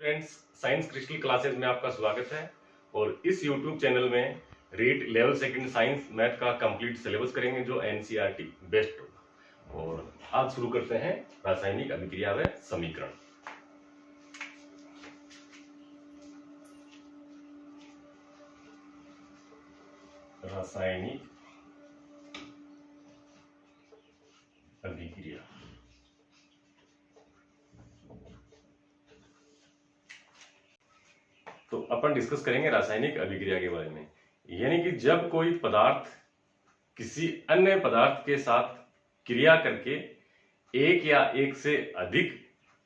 Friends, science crystal classes में आपका स्वागत है। और इस यूट्यूब चैनल में read level second science math का कंप्लीट सिलेबस करेंगे जो एनसीईआरटी बेस्ट होगा। और आज शुरू करते हैं रासायनिक अभिक्रिया व समीकरण। रासायनिक अभिक्रिया। तो अपन डिस्कस करेंगे रासायनिक अभिक्रिया के बारे में। यानी कि जब कोई पदार्थ किसी अन्य पदार्थ के साथ क्रिया करके एक या एक से अधिक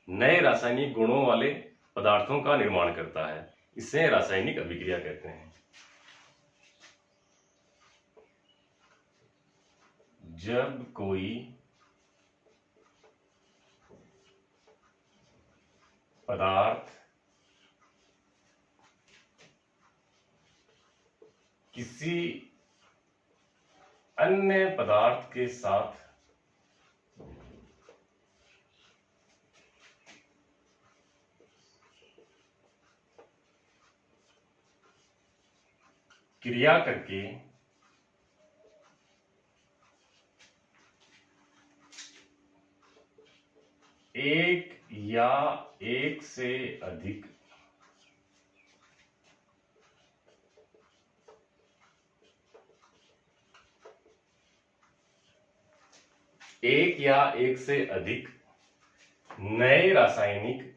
नए रासायनिक गुणों वाले पदार्थों का निर्माण करता है, इसे रासायनिक अभिक्रिया कहते हैं। जब कोई पदार्थ किसी अन्य पदार्थ के साथ क्रिया करके एक या एक से अधिक नए रासायनिक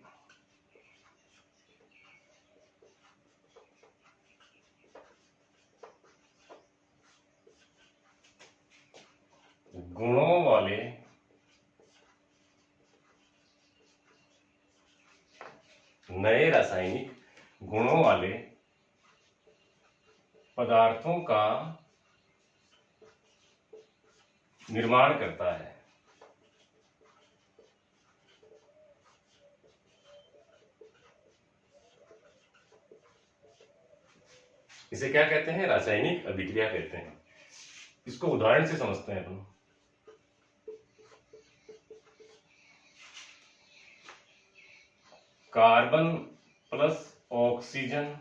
गुणों वाले पदार्थों का निर्माण करता है। इसे क्या कहते हैं? रासायनिक अभिक्रिया कहते हैं। इसको उदाहरण से समझते हैं अपन। कार्बन प्लस ऑक्सीजन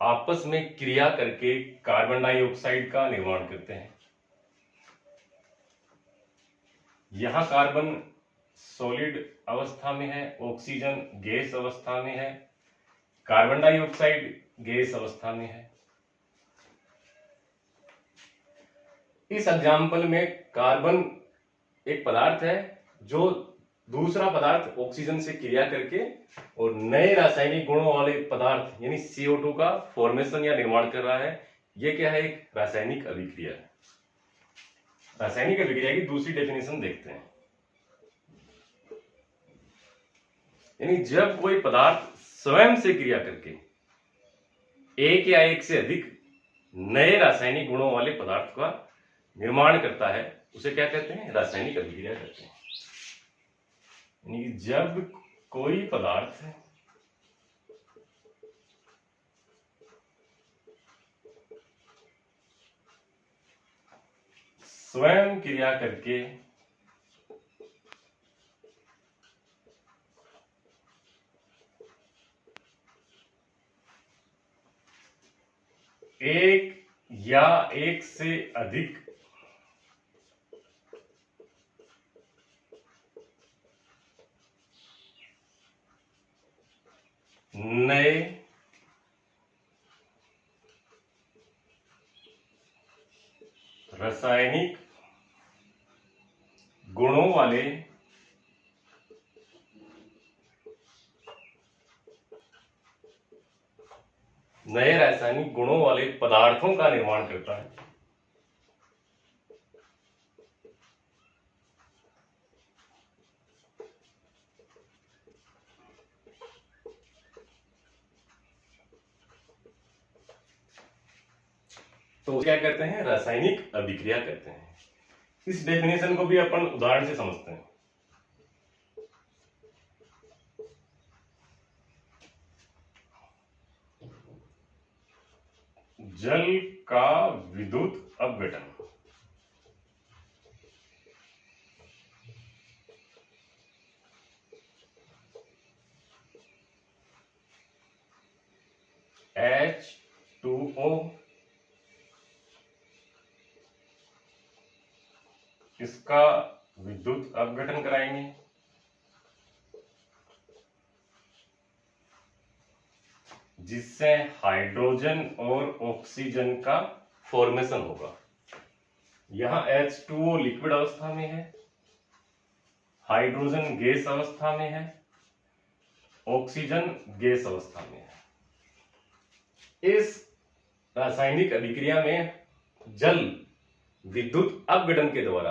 आपस में क्रिया करके कार्बन डाइऑक्साइड का निर्माण करते हैं। यहां कार्बन सॉलिड अवस्था में है, ऑक्सीजन गैस अवस्था में है, कार्बन डाइऑक्साइड गैस अवस्था में है। इस एग्जाम्पल में कार्बन एक पदार्थ है जो दूसरा पदार्थ ऑक्सीजन से क्रिया करके और नए रासायनिक गुणों वाले पदार्थ यानी CO2 का फॉर्मेशन या निर्माण कर रहा है। यह क्या है? एक रासायनिक अभिक्रिया है। रासायनिक अभिक्रिया की दूसरी डेफिनेशन देखते हैं। यानी जब कोई पदार्थ स्वयं से क्रिया करके एक या एक से अधिक नए रासायनिक गुणों वाले पदार्थ का निर्माण करता है, उसे क्या कहते हैं? रासायनिक अभिक्रिया कहते हैं। यानी जब कोई पदार्थ स्वयं क्रिया करके एक या एक से अधिक नए रासायनिक गुणों वाले पदार्थों का निर्माण करता है। तो क्या कहते हैं? रासायनिक अभिक्रिया कहते हैं। इस डेफिनेशन को भी अपन उदाहरण से समझते हैं। जल का विद्युत अपघटन। H2O, इसका विद्युत अपघटन कराएंगे, जिससे हाइड्रोजन और ऑक्सीजन का फॉर्मेशन होगा। यहां H2O लिक्विड अवस्था में है, हाइड्रोजन गैस अवस्था में है, ऑक्सीजन गैस अवस्था में है। इस रासायनिक अभिक्रिया में जल विद्युत अपघटन के द्वारा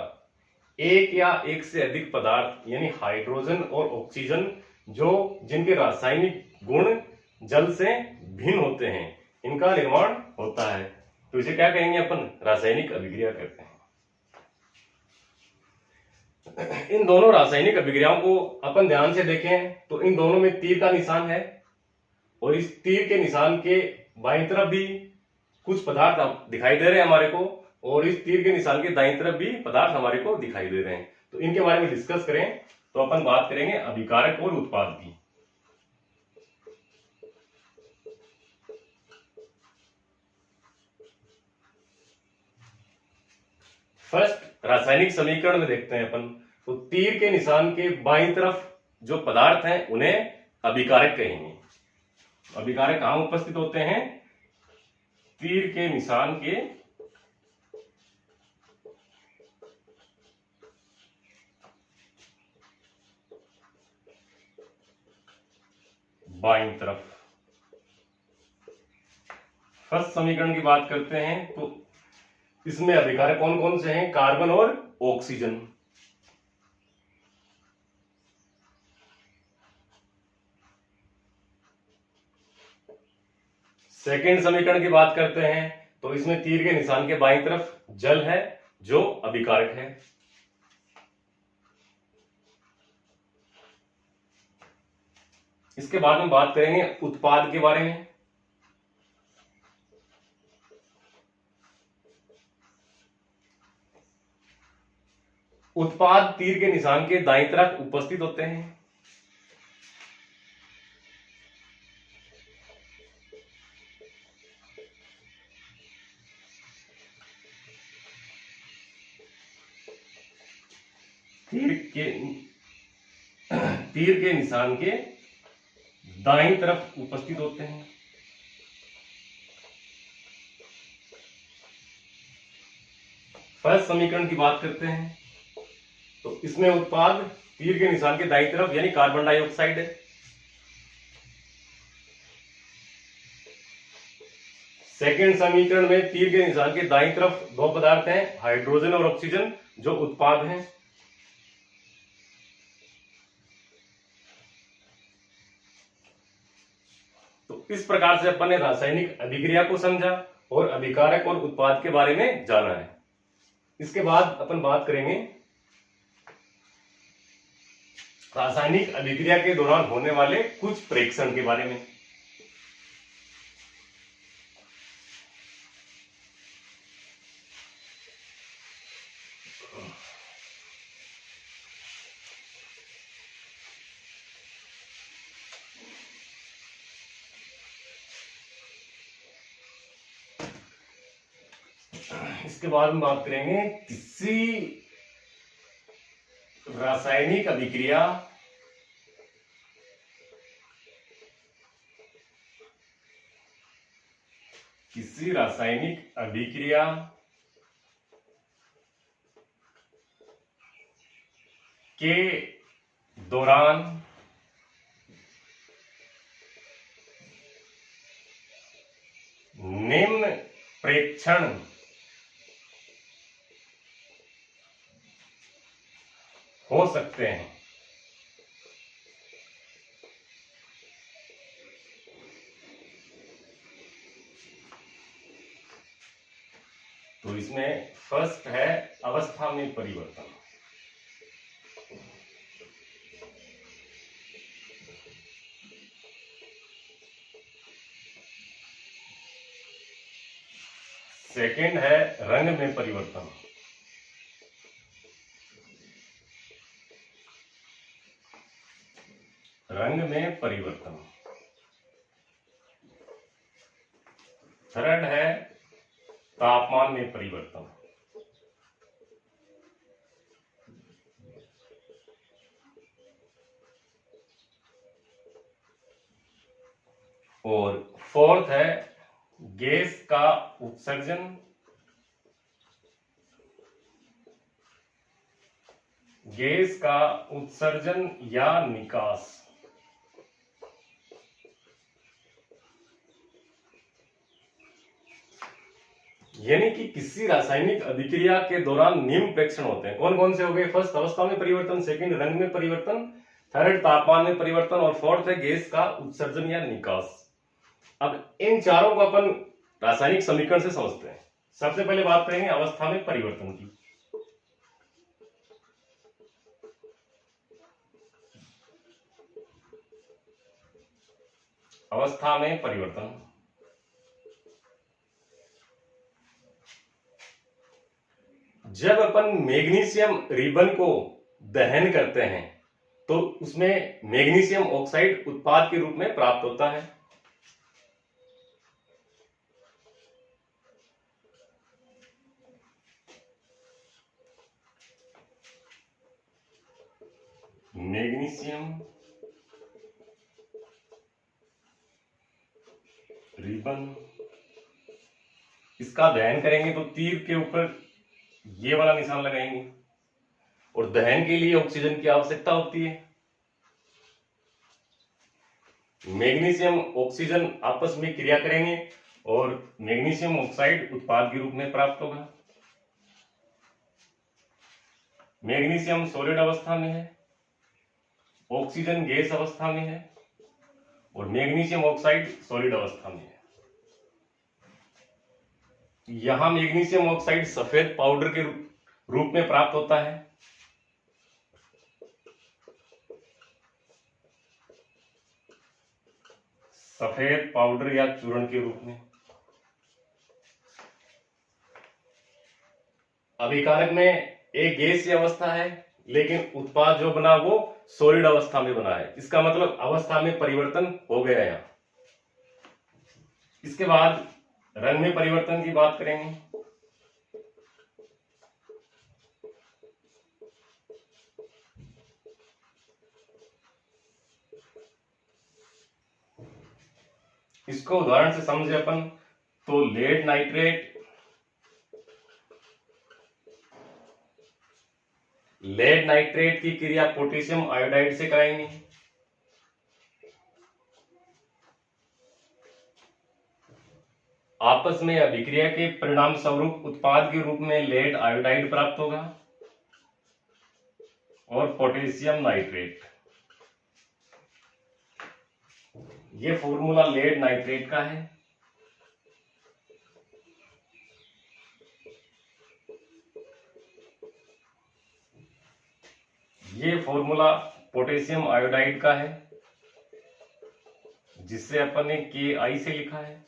एक या एक से अधिक पदार्थ यानी हाइड्रोजन और ऑक्सीजन जो जिनके रासायनिक गुण जल से भिन्न होते हैं, इनका निर्माण होता है। तो इसे क्या कहेंगे अपन? रासायनिक अभिक्रिया कहते हैं। इन दोनों रासायनिक अभिक्रियाओं को अपन ध्यान से देखें तो इन दोनों में तीर का निशान है, और इस तीर के निशान के बाईं तरफ भी कुछ पदार्थ दिखाई दे रहे हैं हमारे को, और इस तीर के निशान के दाईं तरफ भी पदार्थ हमारे को दिखाई दे रहे हैं। तो इनके बारे में डिस्कस करें तो अपन बात करेंगे अभिकारक और उत्पाद की। फर्स्ट रासायनिक समीकरण में देखते हैं अपन, तो तीर के निशान के बाईं तरफ जो पदार्थ हैं उन्हें अभिकारक कहेंगे। अभिकारक कहां उपस्थित होते हैं? तीर के निशान के बाईं तरफ। फर्स्ट समीकरण की बात करते हैं तो इसमें अभिकारक कौन कौन से हैं? कार्बन और ऑक्सीजन। सेकेंड समीकरण की बात करते हैं तो इसमें तीर के निशान के बाईं तरफ जल है जो अभिकारक है। इसके बाद में बात करेंगे उत्पाद के बारे में। उत्पाद तीर के निशान के दाईं तरफ उपस्थित होते हैं। तीर के निशान के दाईं तरफ उपस्थित होते हैं। फर्स्ट समीकरण की बात करते हैं तो इसमें उत्पाद तीर के निशान के दाईं तरफ यानी कार्बन डाइऑक्साइड है। सेकेंड समीकरण में तीर के निशान के दाईं तरफ दो पदार्थ हैं, हाइड्रोजन और ऑक्सीजन, जो उत्पाद हैं। तो इस प्रकार से अपन ने रासायनिक अभिक्रिया को समझा और अभिकारक और उत्पाद के बारे में जाना है। इसके बाद अपन बात करेंगे रासायनिक अभिक्रिया के दौरान होने वाले कुछ प्रेक्षण के बारे में। इसके बाद हम बात करेंगे किसी रासायनिक अभिक्रिया के दौरान निम्न प्रेक्षण हो सकते हैं। तो इसमें फर्स्ट है अवस्था में परिवर्तन। सेकेंड है रंग में परिवर्तन। रंग में परिवर्तन। थर्ड है तापमान में परिवर्तन। और फोर्थ है गैस का उत्सर्जन या निकास। यानी कि किसी रासायनिक अभिक्रिया के दौरान निम्न प्रेक्षण होते हैं। कौन कौन से हो गए? फर्स्ट अवस्था में परिवर्तन, सेकंड रंग में परिवर्तन, थर्ड तापमान में परिवर्तन और फोर्थ है गैस का उत्सर्जन या निकास। अब इन चारों को अपन रासायनिक समीकरण से समझते हैं। सबसे पहले बात करेंगे अवस्था में परिवर्तन की। अवस्था में परिवर्तन, जब अपन मैग्नीशियम रिबन को दहन करते हैं तो उसमें मैग्नीशियम ऑक्साइड उत्पाद के रूप में प्राप्त होता है। मैग्नीशियम रिबन, इसका दहन करेंगे तो तीर के ऊपर ये वाला निशान लगाएंगे और दहन के लिए ऑक्सीजन की आवश्यकता होती है। मैग्नीशियम ऑक्सीजन आपस में क्रिया करेंगे और मैग्नीशियम ऑक्साइड उत्पाद के रूप में प्राप्त होगा। मैग्नीशियम सॉलिड अवस्था में है, ऑक्सीजन गैस अवस्था में है और मैग्नीशियम ऑक्साइड सॉलिड अवस्था में है। यहां मैग्नीशियम ऑक्साइड सफेद पाउडर के रूप में प्राप्त होता है। सफेद पाउडर या चूर्ण के रूप में। अभिकारक में एक गैसीय अवस्था है लेकिन उत्पाद जो बना वो सॉलिड अवस्था में बना है। इसका मतलब अवस्था में परिवर्तन हो गया यहां। इसके बाद रंग में परिवर्तन की बात करेंगे। इसको उदाहरण से समझे अपन तो लेड नाइट्रेट की क्रिया पोटेशियम आयोडाइड से कराएंगे। आपस में अभिक्रिया के परिणाम स्वरूप उत्पाद के रूप में लेड आयोडाइड प्राप्त होगा और पोटेशियम नाइट्रेट। ये फॉर्मूला लेड नाइट्रेट का है। ये फॉर्मूला पोटेशियम आयोडाइड का है जिससे अपन ने KI से लिखा है।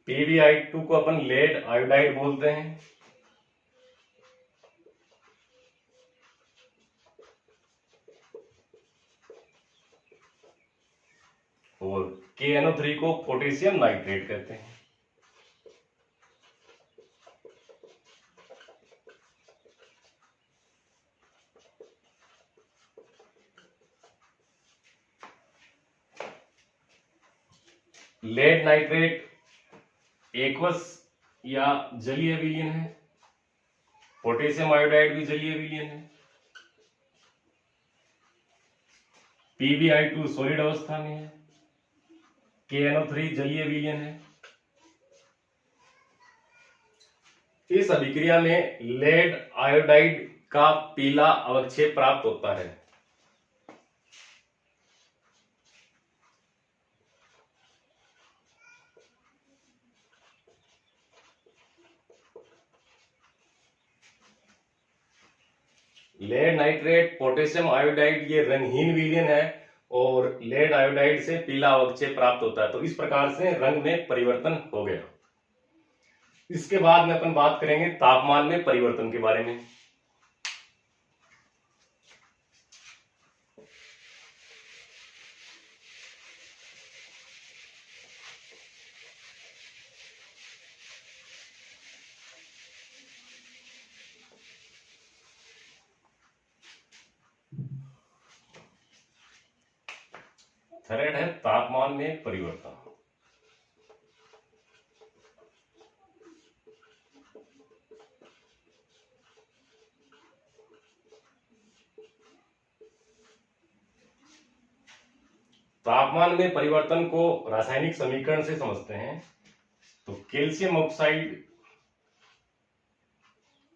PbI2 को अपन लेड आयोडाइड बोलते हैं। और KNO3 को पोटेशियम नाइट्रेट कहते हैं। लेड नाइट्रेट एक्वस या जलीय विलयन है। पोटेशियम आयोडाइड भी जलीय विलयन है। PbI2 सॉलिड अवस्था में है। KNO3 जलीय विलयन है। इस अभिक्रिया में लेड आयोडाइड का पीला अवक्षेप प्राप्त होता है। लेड नाइट्रेट पोटेशियम आयोडाइड ये रंगहीन विलयन है और लेड आयोडाइड से पीला अवक्षेप प्राप्त होता है। तो इस प्रकार से रंग में परिवर्तन हो गया। इसके बाद में अपन बात करेंगे तापमान में परिवर्तन के बारे में। थर्ड है तापमान में परिवर्तन। तापमान में परिवर्तन को रासायनिक समीकरण से समझते हैं। तो कैल्शियम ऑक्साइड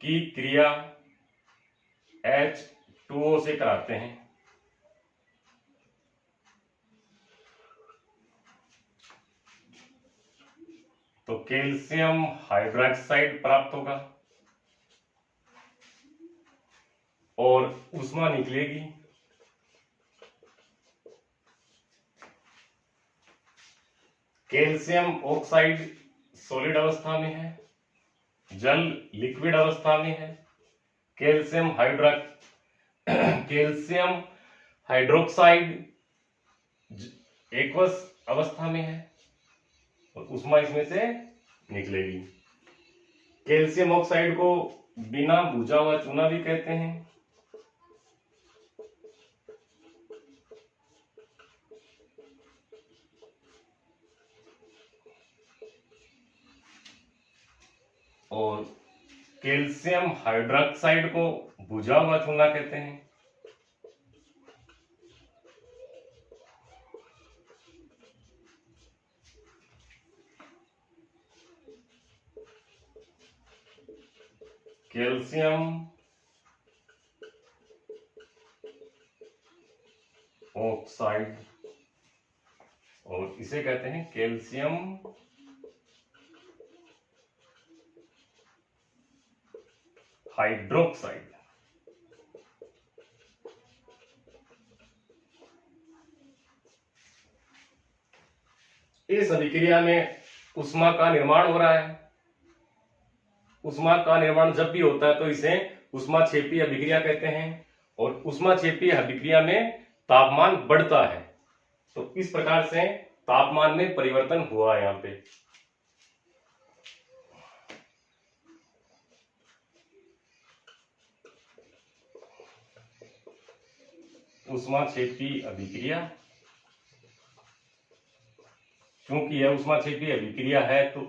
की क्रिया H2O से कराते हैं। तो कैल्शियम हाइड्रोक्साइड प्राप्त होगा और ऊष्मा निकलेगी। कैल्शियम ऑक्साइड सॉलिड अवस्था में है, जल लिक्विड अवस्था में है। कैल्शियम हाइड्रोक्साइड एक्वस अवस्था में है और ऊष्मा इसमें से निकलेगी। कैल्शियम ऑक्साइड को बिना बुझा हुआ चूना भी कहते हैं। और कैल्शियम हाइड्रोक्साइड को बुझा हुआ चूना कहते हैं। कैल्शियम ऑक्साइड और इसे कहते हैं कैल्शियम हाइड्रोक्साइड। इस अभिक्रिया में ऊष्मा का निर्माण हो रहा है। ऊष्मा का निर्माण जब भी होता है तो इसे ऊष्माक्षेपी अभिक्रिया कहते हैं और ऊष्माक्षेपी अभिक्रिया में तापमान बढ़ता है। तो इस प्रकार से तापमान में परिवर्तन हुआ है। यहाँ पे ऊष्माक्षेपी अभिक्रिया, क्योंकि यह ऊष्माक्षेपी अभिक्रिया है तो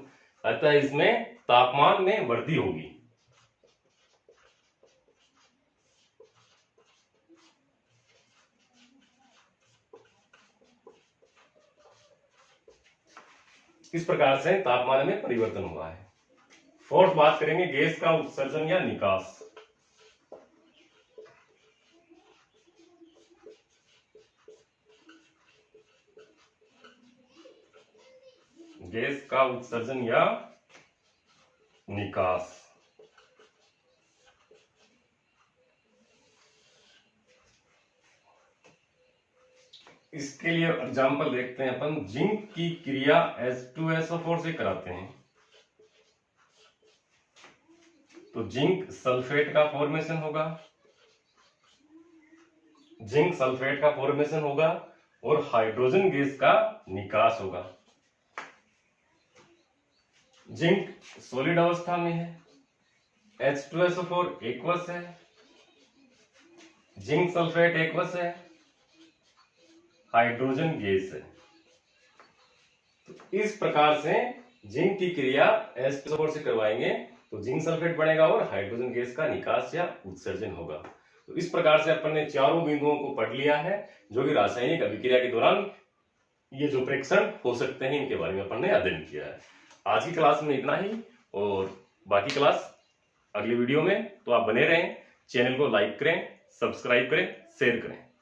अतः इसमें तापमान में वृद्धि होगी। इस प्रकार से तापमान में परिवर्तन हुआ है। फोर्थ बात करेंगे गैस का उत्सर्जन या निकास। गैस का उत्सर्जन या निकास। इसके लिए एग्जांपल देखते हैं अपन। जिंक की क्रिया H2SO4 से कराते हैं तो जिंक सल्फेट का फॉर्मेशन होगा। जिंक सल्फेट का फॉर्मेशन होगा और हाइड्रोजन गैस का निकास होगा। जिंक सॉलिड अवस्था में है, H2SO4 एक्वस है, जिंक सल्फेट एक्वस है, हाइड्रोजन गैस है। तो इस प्रकार से जिंक की क्रिया H2SO4 से करवाएंगे तो जिंक सल्फेट बनेगा और हाइड्रोजन गैस का निकास या उत्सर्जन होगा। तो इस प्रकार से अपन ने चारों बिंदुओं को पढ़ लिया है जो कि रासायनिक अभिक्रिया के दौरान ये जो प्रेक्षण हो सकते हैं इनके बारे में अपन ने अध्ययन किया है। आज की क्लास में इतना ही और बाकी क्लास अगली वीडियो में। तो आप बने रहें, चैनल को लाइक करें, सब्सक्राइब करें, शेयर करें।